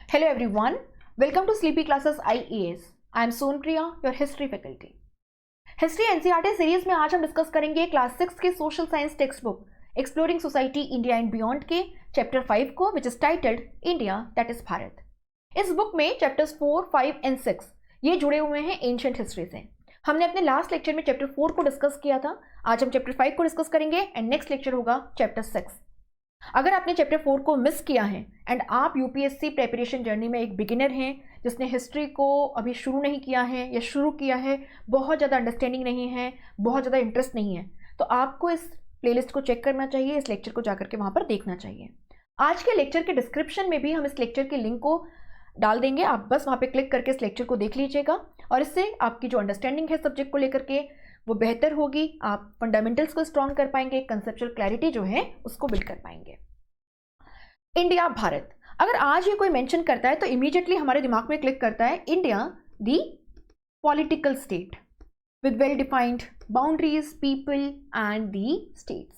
Hello everyone, welcome to Sleepy Classes IAS. I am Sonpriya, your history faculty. History NCERT series में आज हम discuss करेंगे class 6 के social science text book exploring society India and beyond के chapter 5 को, which is titled India that is Bharat. इस book में chapters 4, 5 and 6 ये जुड़े हुए हैं एंशिएंट हिस्ट्री से. हमने अपने लास्ट लेक्चर में चैप्टर 4 को डिस्कस किया था. आज हम चैप्टर 5 को डिस्कस करेंगे एंड नेक्स्ट लेक्चर होगा चैप्टर 6. अगर आपने चैप्टर 4 को मिस किया है एंड आप यूपीएससी प्रिपरेशन जर्नी में एक बिगिनर हैं जिसने हिस्ट्री को अभी शुरू नहीं किया है या शुरू किया है, बहुत ज़्यादा अंडरस्टैंडिंग नहीं है, बहुत ज़्यादा इंटरेस्ट नहीं है, तो आपको इस प्लेलिस्ट को चेक करना चाहिए, इस लेक्चर को जाकर के वहाँ पर देखना चाहिए. आज के लेक्चर के डिस्क्रिप्शन में भी हम इस लेक्चर के लिंक को डाल देंगे. आप बस वहाँ पर क्लिक करके इस लेक्चर को देख लीजिएगा और इससे आपकी जो अंडरस्टैंडिंग है सब्जेक्ट को लेकर के वो बेहतर होगी. आप फंडामेंटल्स को स्ट्रॉन्ग कर पाएंगे, कंसेप्चुअल क्लैरिटी जो है उसको बिल्ड कर पाएंगे. इंडिया भारत, अगर आज ये कोई मेंशन करता है तो इमीडिएटली हमारे दिमाग में क्लिक करता है India the political state with well defined boundaries, people and the states.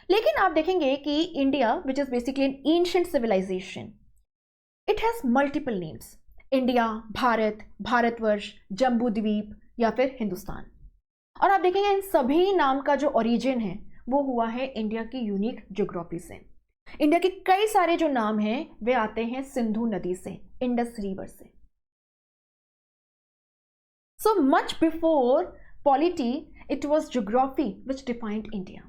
लेकिन आप देखेंगे कि India which is basically an ancient civilisation, it has multiple names. India, Bharat, Bharatvarsh, Jambudvipa या फिर हिंदुस्तान. और आप देखेंगे इन सभी नाम का जो ओरिजिन है वो हुआ है इंडिया की यूनिक ज्योग्राफी से. इंडिया के कई सारे जो नाम हैं वे आते हैं सिंधु नदी से, इंडस रिवर से. So much before polity it was geography which defined India.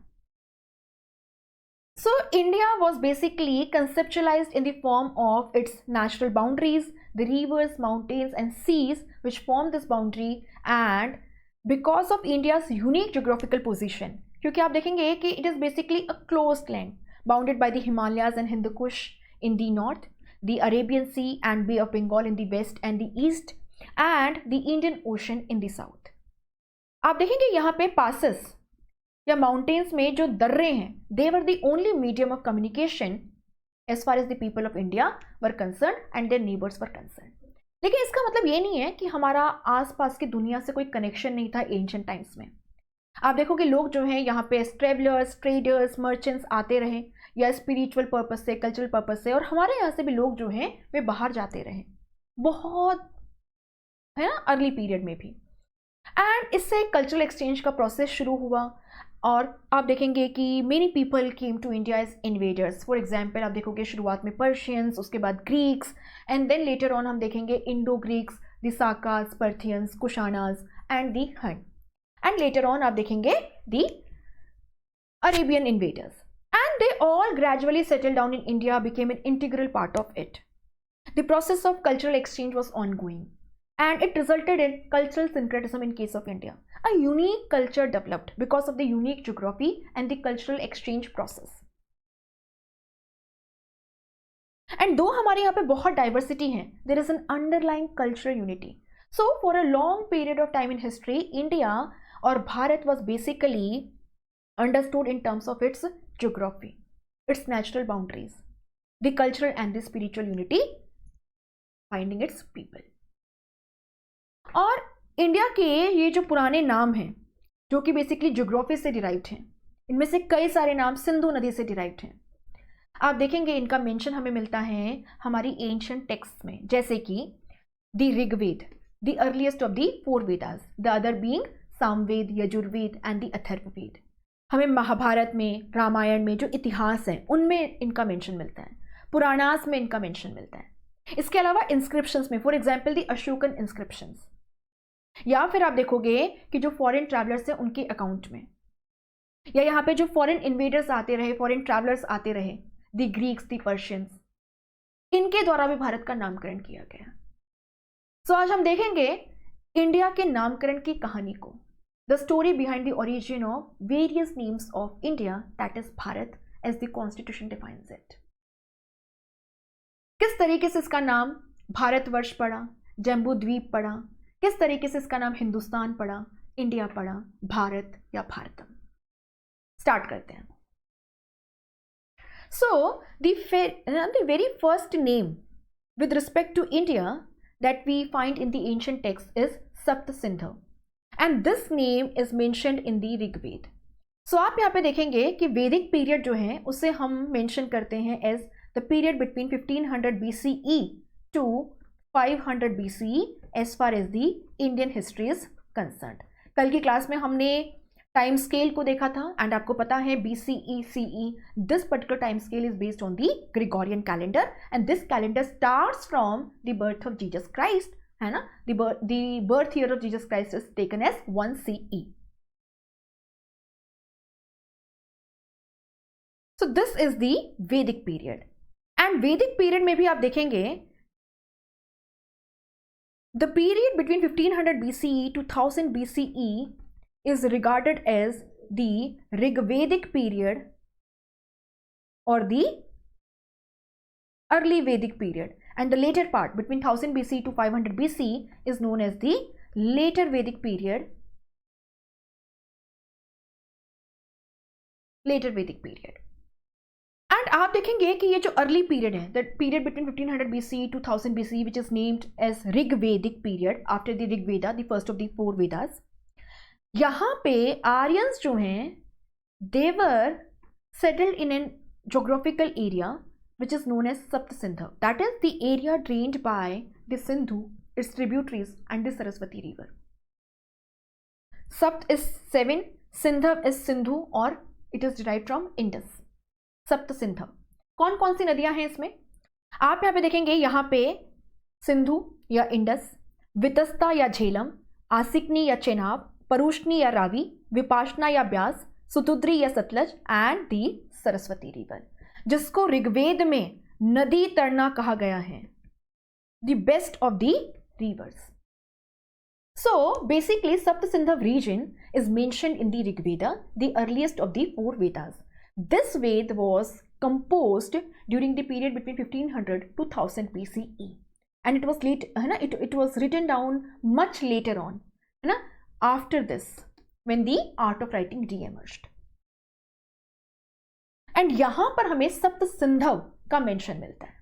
So India was basically conceptualized in the form of its natural boundaries, the rivers, mountains and seas which form this boundary, and because of India's unique geographical position, क्योंकि आप देखेंगे कि it is basically a closed land bounded by the Himalayas and Hindu Kush in the north, the Arabian Sea and Bay of Bengal in the west and the east, and the Indian Ocean in the south. आप देखेंगे यहाँ पे passes या mountains में जो दर्रे हैं, they were the only medium of communication as far as the people of India were concerned and their neighbours were concerned. लेकिन इसका मतलब ये नहीं है कि हमारा आसपास की दुनिया से कोई कनेक्शन नहीं था एंशिएंट टाइम्स में. आप देखोगे लोग जो हैं यहाँ पे ट्रेवलर्स, ट्रेडर्स, मर्चेंट्स आते रहे या स्पिरिचुअल पर्पस से, कल्चरल पर्पस से, और हमारे यहाँ से भी लोग जो हैं वे बाहर जाते रहे बहुत, है ना, अर्ली पीरियड में भी. एंड इससे कल्चरल एक्सचेंज का प्रोसेस शुरू हुआ और आप देखेंगे कि many people came to India as invaders. For example आप देखोगे शुरुआत में पर्शियंस, उसके बाद Greeks and then later on हम देखेंगे Indo Greeks, the Sakas, Parthians, Kushanas and the Huns, and later on आप देखेंगे the Arabian invaders, and they all gradually settle down in India, became an integral part of it. The process of cultural exchange was ongoing and it resulted in cultural syncretism in case of India. A unique culture developed because of the unique geography and the cultural exchange process. And though हमारे यहाँ पे बहुत diversity है, there is an underlying cultural unity. So for a long period of time in history, India और Bharat was basically understood in terms of its geography, its natural boundaries, the cultural and the spiritual unity, finding its people. और India के ये जो पुराने नाम हैं जो कि बेसिकली ज्योग्राफी से डिराइव्ड हैं, इनमें से कई सारे नाम सिंधु नदी से डिराइव्ड हैं. आप देखेंगे इनका मेंशन हमें मिलता है हमारी एंशिएंट टेक्स्ट में, जैसे कि the Rigveda, the earliest of the 4 Vedas, the other being Samaveda, Yajurveda and the Atharvaveda. हमें महाभारत में, रामायण में जो इतिहास है उनमें इनका मेंशन मिलता है, पुराणास में इनका मेंशन मिलता है. इसके अलावा इंस्क्रिप्शंस में, for example the Ashokan inscriptions, या फिर आप देखोगे कि जो फॉरेन ट्रैवलर्स हैं उनके अकाउंट में, या यहाँ पे जो फॉरेन इन्वेडर्स आते रहे, फॉरेन ट्रैवलर्स आते रहे, द ग्रीक्स, द पर्शियंस, इनके द्वारा भी भारत का नामकरण किया गया. सो आज हम देखेंगे इंडिया के नामकरण की कहानी को, the story behind the origin of various names of India that is Bharat as the constitution defines it. किस तरीके से इसका नाम भारतवर्ष पड़ा, जम्बू द्वीप पड़ा, किस तरीके से इसका नाम हिंदुस्तान पड़ा, इंडिया पड़ा, भारत या भारतम. स्टार्ट करते हैं. So the very first name with respect to India that we find in the ancient text is Sapta Sindh, and this name is mentioned in the Rigveda. So आप यहाँ पे देखेंगे कि वैदिक पीरियड जो है उसे हम मेंशन करते हैं as the period between 1500 BCE to 500 BCE as far as the Indian history is concerned. कल की क्लास में हमने टाइम स्केल को देखा था एंड आपको पता है BCE CE this particular time scale is based on the Gregorian calendar and this calendar starts from the birth of Jesus Christ, है ना. The birth year of Jesus Christ is taken as 1 CE. So this is the वैदिक period and Vedic period में भी आप देखेंगे the period between 1500 BCE to 1000 BCE is regarded as the Rigvedic period or the early Vedic period, and the later part between 1000 BCE to 500 BCE is known as the later Vedic period. Later Vedic period. And आप देखेंगे कि ये जो early period है, the period between 1500 BCE to 1000 BCE which is named as Rigvedic period after the Rigveda, the first of the 4 Vedas. यहाँ पे Aryans जो हैं they were settled in an geographical area which is known as Sapta Sindh, that is the area drained by the Sindhu, its tributaries and the Saraswati river. Sapta is 7, Sindhava is Sindhu और it is derived from Indus. Sapta Sindh कौन कौन सी नदियां हैं इसमें आप यहाँ पे देखेंगे. यहाँ पे सिंधु या इंडस, वितस्ता या झेलम, आसिकनी या चेनाब, परुष्णी या रावी, विपाशना या ब्यास, सुतुद्री या Sutlej and the Saraswati river, जिसको ऋग्वेद में नदी तरना कहा गया है, the best of the rivers. So basically Sapta Sindhava region is mentioned in the Rigveda, the earliest of the 4 Vedas. This Veda was composed during the period between 1500 to 1000 BCE and it was late, है ना, it was written down much later on, है ना, after this when the art of writing re-emerged. and यहां पर हमें सप्त सिंधव का mention मिलता है.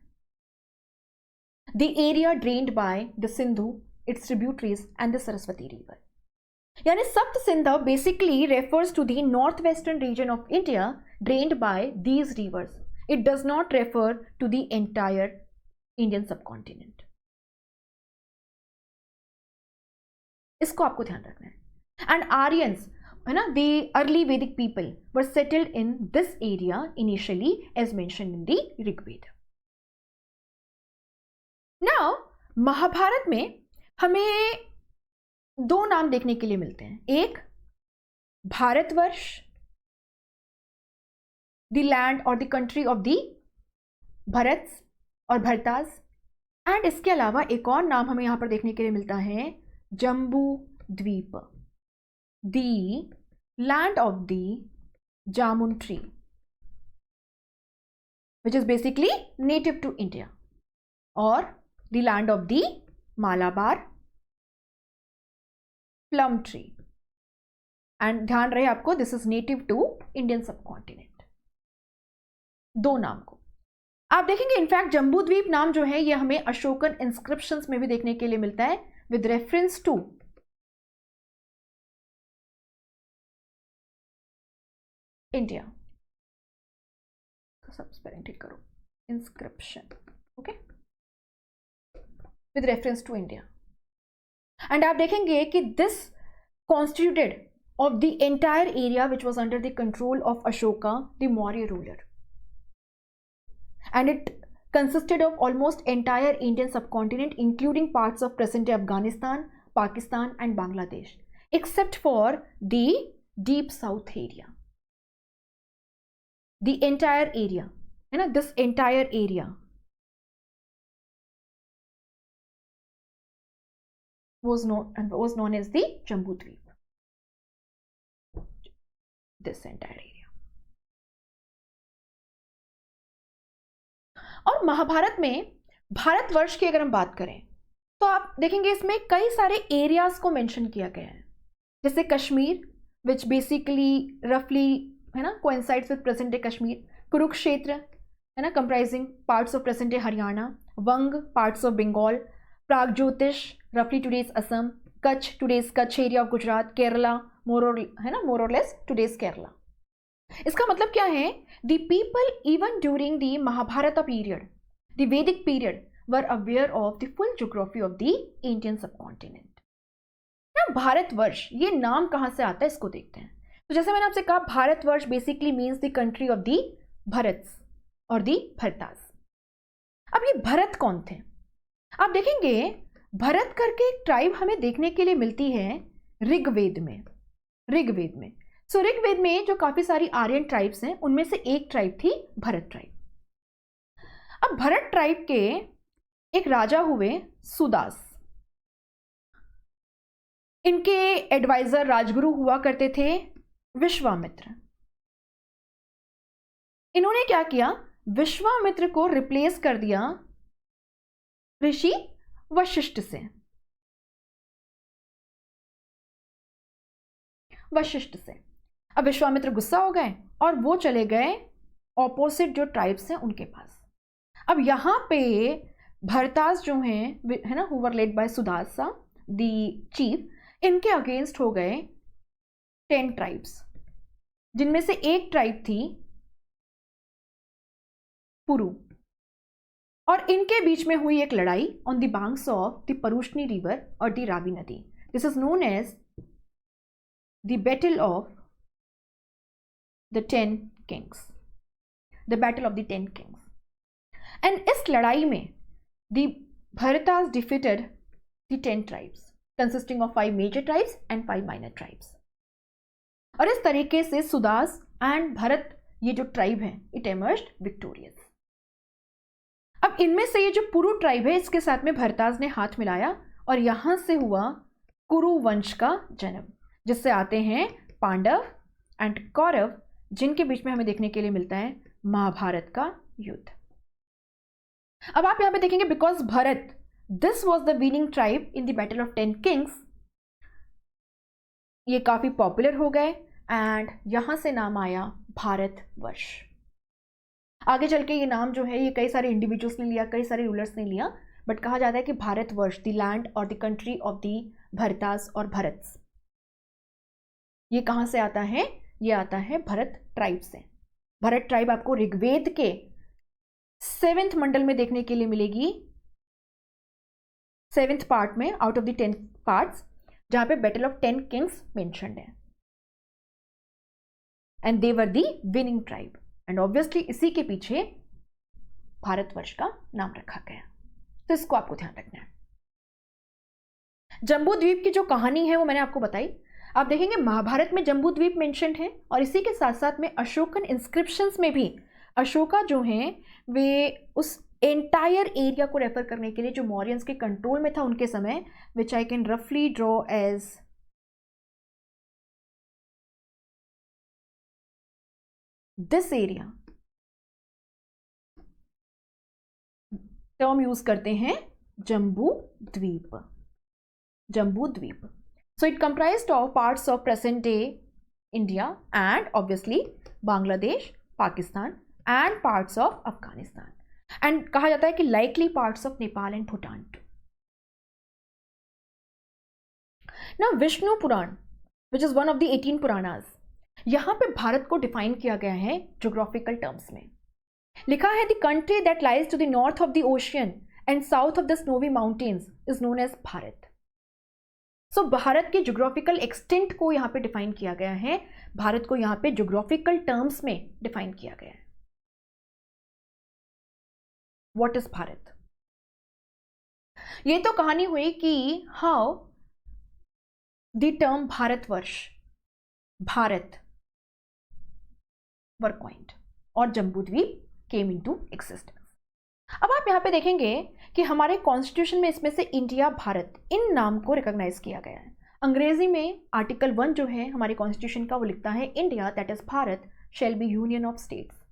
the area drained by the Sindhu, its tributaries and the Saraswati river. यानी सप्त सिंधव basically refers to the northwestern region of India drained by these rivers. It does not refer to the entire Indian subcontinent. इसको आपको ध्यान रखना है. And Aryans, है ना, the early Vedic people were settled in this area initially as mentioned in the Rig Veda. Now, Mahabharat में हमें 2 नाम देखने के लिए मिलते हैं. एक भारतवर्ष, द लैंड और the country of the Bharatas और भरताज, एंड इसके अलावा एक और नाम हमें यहां पर देखने के लिए मिलता है Jambu Dwip, the land of the jamun tree which is basically native to India, और the land of the Malabar plum tree. And ध्यान रहे आपको this is native to Indian subcontinent. 2 नाम को आप देखेंगे. इनफैक्ट जम्बू द्वीप नाम जो है ये हमें अशोकन इंस्क्रिप्शंस में भी देखने के लिए मिलता है विद रेफरेंस टू इंडिया. तो सब स्पेलिंग ठीक करो, inscription, okay, with reference to India. And आप देखेंगे कि this constituted of the entire area which was under the control of Ashoka the Maurya ruler, and it consisted of almost entire Indian subcontinent including parts of present day Afghanistan, Pakistan and Bangladesh except for the deep south area. The entire area, है ना, this entire area was known as the Jambu Dweep. This entire area. और महाभारत में भारतवर्ष की अगर हम बात करें तो आप देखेंगे इसमें कई सारे एरियाज को मेंशन किया गया है, जैसे कश्मीर विच बेसिकली रफली, है ना, coincides with present day Kashmir, Kurukshetra, है ना, comprising parts of present day Haryana, Vanga parts of Bengal, Pragjyotisha रफली today's Assam, Kutch today's Kutch area of Gujarat, Kerala more और लेस टुडेज केरला. इसका मतलब क्या है, the people even during the Mahabharata period, the वैदिक period, were aware of the full geography of the Indian subcontinent. Bharatvarsh ये नाम कहाँ से आता है इसको देखते हैं। तो जैसे मैंने आपसे कहा, Bharatvarsh basically means the country of the Bharatas और द भरतास। अब ये भरत कौन थे? आप देखेंगे भरत करके एक ट्राइब हमें देखने के लिए मिलती है ऋग्वेद में। सो ऋग्वेद में जो काफी सारी आर्यन ट्राइब्स हैं उनमें से एक ट्राइब थी भरत ट्राइब। अब भरत ट्राइब के एक राजा हुए सुदास। इनके एडवाइजर राजगुरु हुआ करते थे विश्वामित्र। इन्होंने क्या किया, विश्वामित्र को रिप्लेस कर दिया ऋषि वशिष्ठ से। अब विश्वामित्र गुस्सा हो गए और वो चले गए ऑपोजिट जो ट्राइब्स हैं उनके पास। अब यहां पे भरतास जो हैं है ना, who were led by Sudasa the chief, इनके अगेंस्ट हो गए 10 ट्राइब्स, जिनमें से एक ट्राइब थी पुरु। और इनके बीच में हुई एक लड़ाई on the banks of the Parushni river और the Ravi nadi. This is known as the battle of the 10 kings, the battle of the 10 kings. And इस लड़ाई में the Bharatas defeated the 10 tribes consisting of 5 major tribes and 5 minor tribes। और इस तरीके से Sudas and Bharat ये जो ट्राइब है इट emerged victorious। अब इनमें से ये जो पुरु ट्राइब है इसके साथ में भरतास ने हाथ मिलाया और यहां से हुआ कुरु वंश का जन्म, जिससे आते हैं पांडव एंड कौरव, जिनके बीच में हमें देखने के लिए मिलता है महाभारत का युद्ध। अब आप यहां पे देखेंगे because Bharat this was the winning tribe in the battle of 10 Kings, ये काफी पॉपुलर हो गए एंड यहां से नाम आया भारतवर्ष। आगे चल के ये नाम जो है ये कई सारे इंडिविजुअल्स ने लिया, कई सारे रूलर्स ने लिया, बट कहा जाता है कि भारतवर्ष द लैंड और द कंट्री ऑफ द भरतास और भरत्स, ये कहां से आता है? ये आता है भरत ट्राइब से। भरत ट्राइब आपको ऋग्वेद के 7th मंडल में देखने के लिए मिलेगी, 7th पार्ट में आउट ऑफ द 10 पार्ट्स, जहां पे बैटल ऑफ 10 किंग्स मेंशन्ड है and they were the winning tribe. And obviously इसी के पीछे भारतवर्ष का नाम रखा गया, तो इसको आपको ध्यान रखना है। जम्बू द्वीप की जो कहानी है वो मैंने आपको बताई। आप देखेंगे महाभारत में जम्बू द्वीप मेंशन्ड है और इसी के साथ साथ में अशोकन इंस्क्रिप्शंस में भी अशोका जो हैं वे उस एंटायर एरिया को रेफर करने के लिए जो मौर्यंस के कंट्रोल में था उनके समय, विच आई कैन रफली draw as this area, term use करते हैं Jambudvipa. So it comprised of parts of present day India and obviously Bangladesh, Pakistan and parts of Afghanistan, and कहा जाता है कि likely parts of Nepal and Bhutan too. Now Vishnu Purana which is one of the 18 Puranas, यहां पे भारत को define किया गया है ज्योग्राफिकल टर्म्स में। लिखा है the country that lies to the north of the ocean and south of the snowy mountains is known as Bharat. So Bharat के ज्योग्राफिकल एक्सटेंट को यहां पे डिफाइन किया गया है, भारत को यहां पे ज्योग्राफिकल टर्म्स में डिफाइन किया गया है। What is Bharat? ये तो कहानी हुई कि how the term Bharatvarsh, Bharat were coined और जम्बूद्वीप केम इनटू एक्सिस्टेंस। अब आप यहां पे देखेंगे कि हमारे कॉन्स्टिट्यूशन में इसमें से इंडिया, भारत इन नाम को रिकॉग्नाइज किया गया है। अंग्रेजी में आर्टिकल 1 जो है हमारे कॉन्स्टिट्यूशन का वो लिखता है India that is Bharat shall be union of states.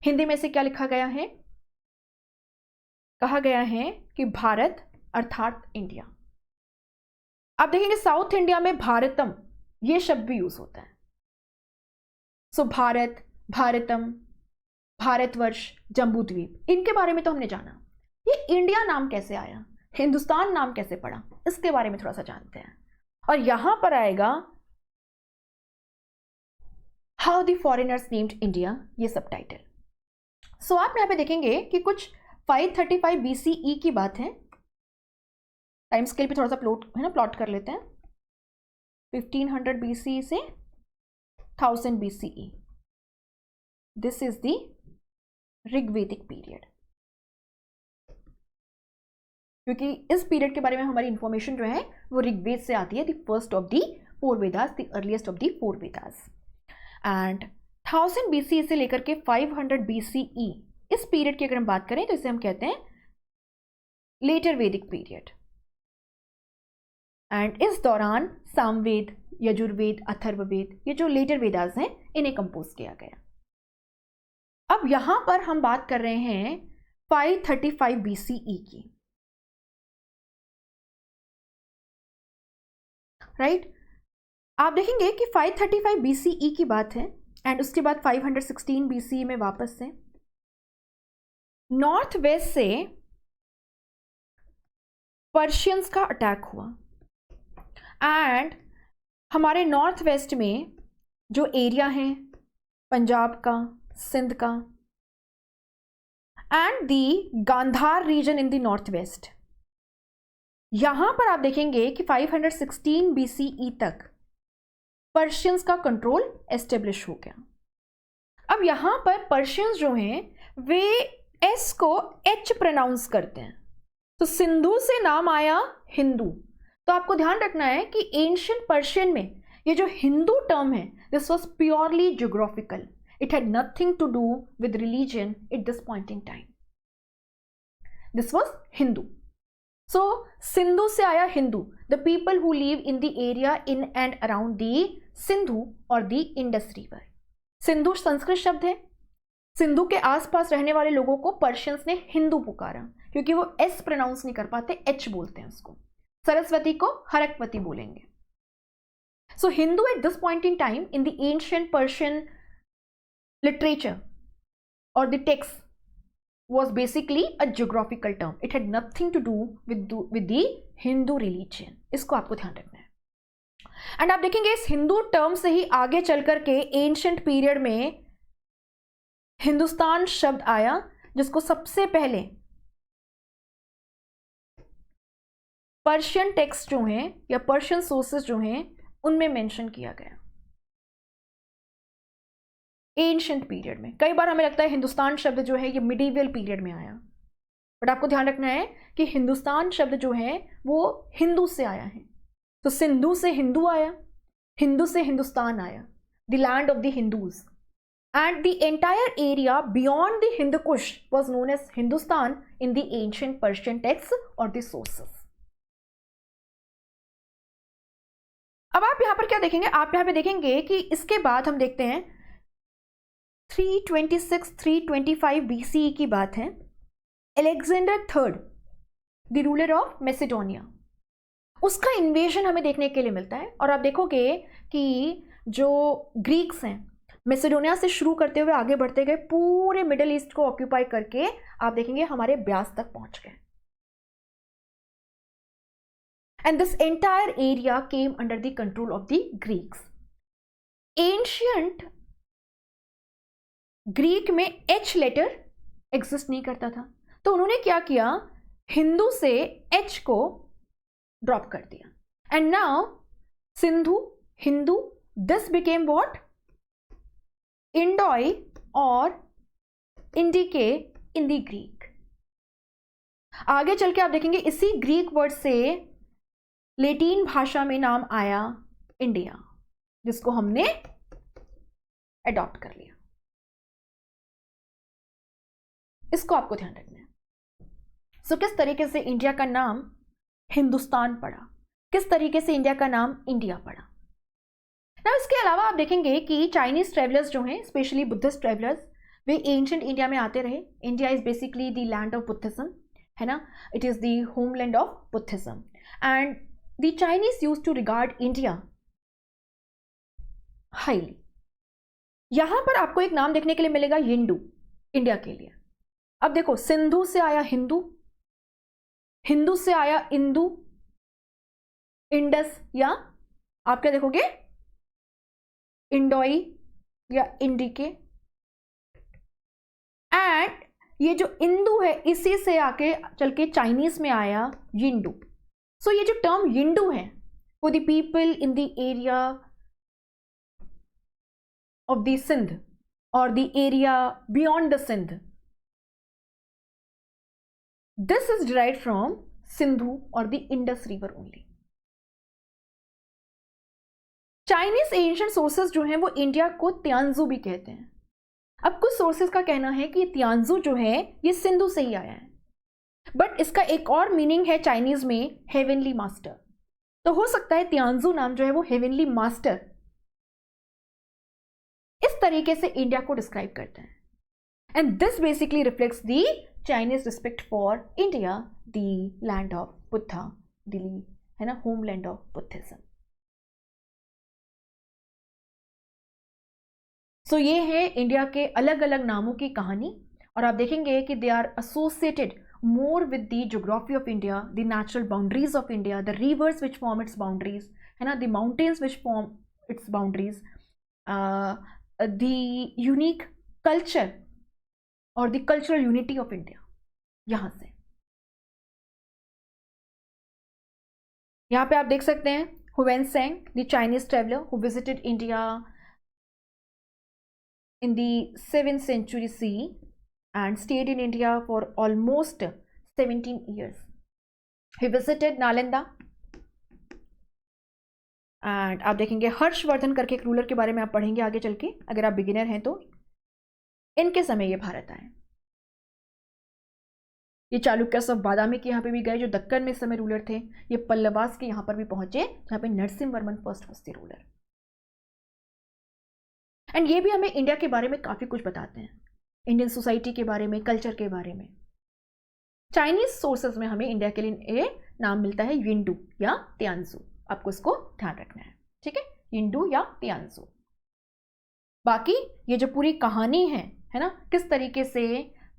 Hindi में से क्या लिखा गया है? कहा गया है कि भारत अर्थात इंडिया। आप देखेंगे साउथ इंडिया में भारतम ये शब्द भी यूज होता है। सो भारत, भारतम, भारतवर्ष, जम्बूद्वीप, इनके बारे में तो हमने जाना। ये इंडिया नाम कैसे आया, हिंदुस्तान नाम कैसे पड़ा, इसके बारे में थोड़ा सा जानते हैं। और यहां पर आएगा how the foreigners named India, ये सब टाइटल। सो आप यहां पे देखेंगे कि कुछ 535 BCE की बात है। टाइम स्केल पे थोड़ा सा प्लॉट कर लेते हैं। 1500 BCE से 1000 BCE, this is the Rigvedic period. क्योंकि इस पीरियड के बारे में हमारी इंफॉर्मेशन जो है वो ऋग्वेद से आती है, the first of the 4 Vedas, the earliest of the 4 Vedas. And 1000 BCE से लेकर के 500 BCE, इस पीरियड की अगर हम बात करें तो इसे हम कहते हैं लेटर वैदिक पीरियड। एंड इस दौरान सामवेद, यजुर्वेद, अथर्ववेद, ये जो लेटर वेदास हैं, इन्हें कंपोज किया गया। अब यहां पर हम बात कर रहे हैं 535 BCE की, राइट। आप देखेंगे कि 535 BCE की बात है एंड उसके बाद 516 BCE में वापस से नॉर्थ वेस्ट से पर्शियंस का अटैक हुआ एंड हमारे नॉर्थ वेस्ट में जो एरिया है पंजाब का, सिंध का and the Gandhara region in the north west, यहां पर आप देखेंगे कि 516 BCE तक पर्शियंस का कंट्रोल एस्टेब्लिश हो गया। अब यहां पर पर्शियंस जो हैं वे एस को एच प्रोनाउंस करते हैं, तो सिंधु से नाम आया हिंदू। तो आपको ध्यान रखना है कि एंशियंट पर्शियन में ये जो हिंदू टर्म है, this was purely geographical, it had nothing to do with religion at this point in time, this was Hindu. So Sindhu से आया Hindu, the people who live in the area in and around the Sindhu और the Indus river. Sindhu Sanskrit शब्द है, सिंधु के आसपास रहने वाले लोगों को पर्शियंस ने हिंदू पुकारा क्योंकि वो एस प्रोनाउंस नहीं कर पाते, एच बोलते हैं उसको। सरस्वती को हरकवती बोलेंगे। So Hindu at this point in time in the ancient Persian literature और the text was basically a geographical term. It had nothing to do with the Hindu religion. इसको आपको ध्यान रखना है। एंड आप देखेंगे इस हिंदू टर्म से ही आगे चल करके एंशिएंट पीरियड में हिंदुस्तान शब्द आया, जिसको सबसे पहले पर्शियन टेक्स्ट जो हैं या पर्शियन सोर्सेस जो हैं उनमें मेंशन किया गया एंशिएंट पीरियड में। कई बार हमें लगता है हिंदुस्तान शब्द जो है ये मिडीवल पीरियड में आया, बट आपको ध्यान रखना है कि हिंदुस्तान शब्द जो है वो हिंदू से आया है। तो सिंधु से हिंदू आया, हिंदू से हिंदुस्तान आया, the land of the Hindus, and the entire area beyond the Hindu Kush was known as Hindustan in the ancient Persian text और द सोर्सेस। अब आप यहां पर क्या देखेंगे, आप यहां पे देखेंगे कि इसके बाद हम देखते हैं 326-325 BCE की बात है। Alexander third, the ruler of Macedonia, उसका इन्वेजन हमें देखने के लिए मिलता है। और आप देखोगे कि जो ग्रीक्स हैं मैसेडोनिया से शुरू करते हुए आगे बढ़ते गए, पूरे मिडिल ईस्ट को ऑक्यूपाई करके आप देखेंगे हमारे ब्यास तक पहुंच गए। And this entire area came under the control of the Greeks. Ancient Greek में एच लेटर एग्जिस्ट नहीं करता था, तो उन्होंने क्या किया, हिंदू से एच को ड्रॉप कर दिया and now Sindhu, Hindu, this became what, Indoi और इंडिके इन द ग्रीक। आगे चल के आप देखेंगे इसी ग्रीक वर्ड से लैटिन भाषा में नाम आया इंडिया, जिसको हमने अडॉप्ट कर लिया। इसको आपको ध्यान रखना है। सो किस तरीके से इंडिया का नाम हिंदुस्तान पड़ा, किस तरीके से इंडिया का नाम इंडिया पड़ा। ना इसके अलावा आप देखेंगे कि चाइनीज ट्रेवलर्स जो हैं, स्पेशली बुद्धिस्ट ट्रेवलर्स, वे एंशिएंट इंडिया में आते रहे। India is basically the land of Buddhism, है ना, it is the homeland of Buddhism and the Chinese used to regard India highly. यहां पर आपको एक नाम देखने के लिए मिलेगा यिंडू, इंडिया के लिए। अब देखो, सिंधु से आया हिंदू, हिंदू से आया इंदु, इंडस, या आप क्या देखोगे इंडोई या इंडिके, एंड ये जो इंदू है इसी से आके चल के चाइनीज में आया यिंडू। सो ये जो टर्म यिंडू है for the people in the area of the Sindh और the area beyond the Sindh, this is derived from Sindhu और the Indus river only. Chinese ancient sources जो हैं वो इंडिया को तियानजू भी कहते हैं। अब कुछ सोर्सेस का कहना है कि तियानजू जो है ये सिंधु से ही आया है, बट इसका एक और मीनिंग है चाइनीज में हेवनली मास्टर। तो हो सकता है तियानजू नाम जो है वो हेवनली मास्टर इस तरीके से इंडिया को डिस्क्राइब करते हैं। And this basically reflects the Chinese respect for India, the land of Buddha, Delhi है ना, होमलैंड ऑफ बुद्धिज्म। सो ये है इंडिया के अलग अलग नामों की कहानी, और आप देखेंगे कि they are associated more with the geography of India, the natural boundaries of India, the rivers which form its boundaries, है ना, the mountains which form its boundaries, the unique culture और the cultural unity of India। यहाँ से यहाँ पे आप देख सकते हैं हुवेनसेंग, the Chinese traveler who visited India in the 7th century CE and stayed in India for almost 17 years. He visited Nalanda and आप देखेंगे हर्षवर्धन करके एक रूलर के बारे में आप पढ़ेंगे आगे चल के, अगर आप बिगिनर हैं तो। इनके समय ये भारत आए। ये चालुक्यस ऑफ बादामी के यहाँ पे भी गए जो दक्कन में इस समय रूलर थे। ये पल्लवास के यहाँ पर भी पहुंचे जहाँ पे Narasimha Varman first was the ruler. And ये भी हमें इंडिया के बारे में काफ़ी कुछ बताते हैं, इंडियन सोसाइटी के बारे में, कल्चर के बारे में। चाइनीज सोर्सेज में हमें इंडिया के लिए नाम मिलता है यिंडू या तियानजू, आपको इसको ध्यान रखना है, ठीक है, यिंडू या तियानजू। बाकी ये जो पूरी कहानी है ना, किस तरीके से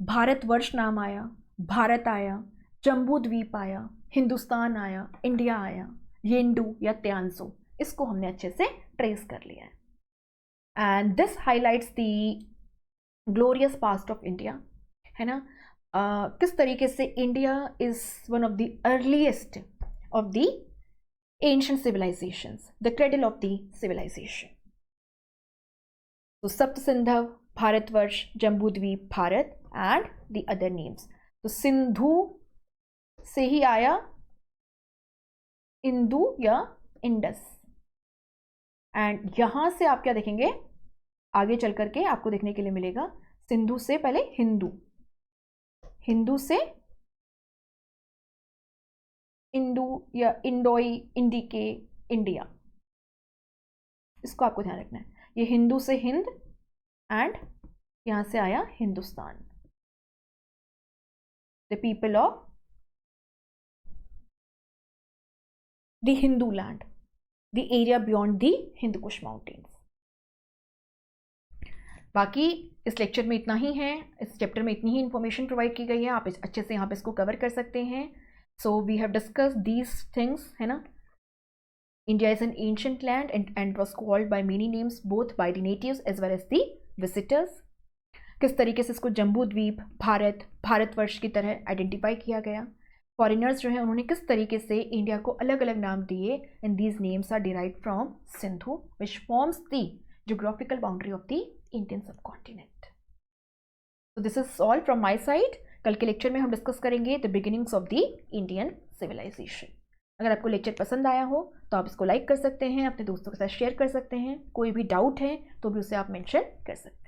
भारतवर्ष नाम आया, भारत आया, जम्बू द्वीप आया, हिंदुस्तान आया, इंडिया आया, यिंडू या तियानजू, इसको हमने अच्छे से ट्रेस कर लिया है। And this highlights the glorious past of India, है ना, किस तरीके से India is one of the earliest of the ancient civilisations, the cradle of the civilisation. तो Sapta Sindhava, Bharatvarsh, Jambudvipa, Bharat and the other names. तो सिंधु से ही आया इंदु या इंडस, एंड यहां से आप क्या देखेंगे आगे चल करके आपको देखने के लिए मिलेगा, सिंधु से पहले हिंदू, हिंदू से इंडू या इंडोई, इंडिके, इंडिया, इसको आपको ध्यान रखना है। ये हिंदू से हिंद एंड यहां से आया Hindustan, the people of the Hindu land, the area beyond the Hindu Kush mountains. बाकी इस लेक्चर में इतना ही है, इस चैप्टर में इतनी ही इंफॉर्मेशन प्रोवाइड की गई है, आप अच्छे से यहाँ पे इसको कवर कर सकते हैं। So we have discuss these things, है ना। India is an ancient land and was called by many names both by the natives as well as the visitors. किस तरीके से इसको जम्बू द्वीप, भारत, भारतवर्ष की तरह आइडेंटिफाई किया गया। फॉरेनर्स जो है उन्होंने किस तरीके से इंडिया को अलग अलग नाम दिए, and these names are derived from Sindhu which forms the geographical boundary of the Indian subcontinent. तो this is all from my side. कल के लेक्चर में हम डिस्कस करेंगे the beginnings of the Indian civilisation. अगर आपको लेक्चर पसंद आया हो तो आप इसको लाइक कर सकते हैं, अपने दोस्तों के साथ शेयर कर सकते हैं, कोई भी डाउट है तो भी उसे आप मेंशन कर सकते हैं।